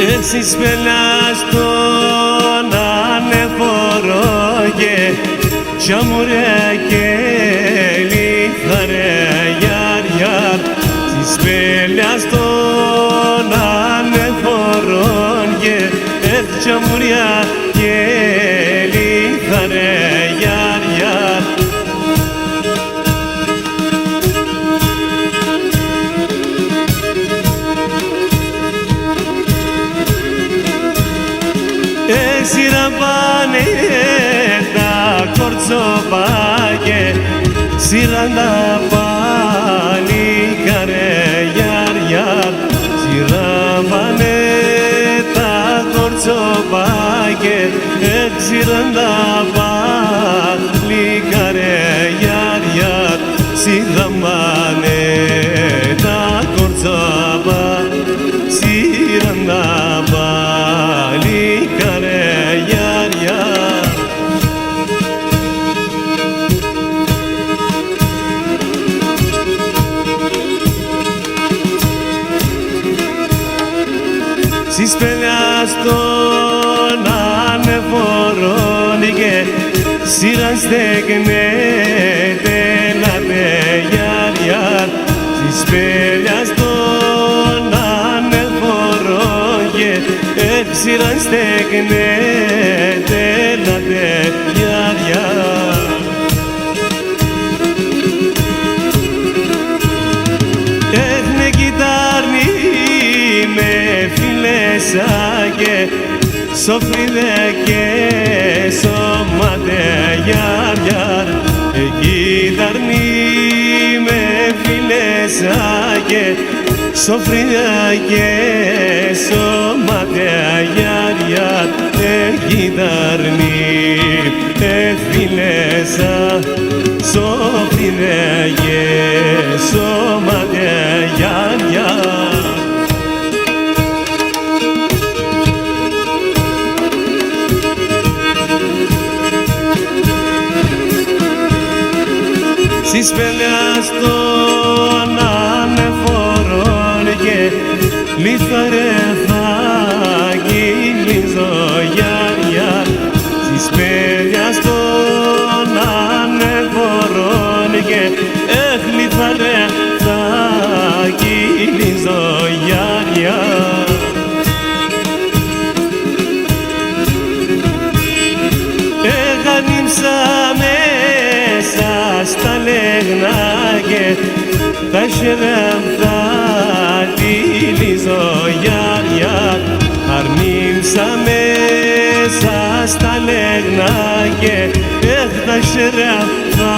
Εσείς πελάς τον ανεφορό και τσαμουρέ και λιθαρέ γιαρ γιαρ. Εσείς πελάς τον ανεφορό και τσαμουρέ και λιθαρέ γιαρ γιαρ. Σιραβάνε τα κορτσοπάκια, σιραν τα παλικάρε γιαρ γιαρ. Σιραβάνε τα κορτσοπάκια, σιραν τα παλικάρε γιαρ γιαρ. Σιραβάνε τα κορτσοπάκια, σιραν τα παλικάρε γιαρ γιαρ. Σεις πελάς τον ανεφορόν και σειραν στεγνέτε λατε γιαρ γιαρ. Σεις πελάς τον ανεφορόν και σειραν στεγνέτε λατε γιαρ γιαρ. Έχne κιτάρνη με φιλέσακε, σοφρίδε και σώματε γιαρ γιαρ. Κιτάρνη με φιλέσακε, σοφρίδε και σώματε γιαρ γιαρ. Κιτάρνη με φιλέσα, σοφρίδε και σώματε γιαρ γιαρ. Σεις πελάς τον ανεφορόν και λιθαρέ θα κυλίζω γιαρ γιαρ. Σεις πελάς τον ανεφορόν και λιθαρέ θα κυλίζω γιαρ γιαρ. Εγανύψαμε στα λέγνα και τα σερέμ θα τυλίζω γιαρ γιαρ. Αρνήμσα μέσα στα λέγνα και τα σερέμ θα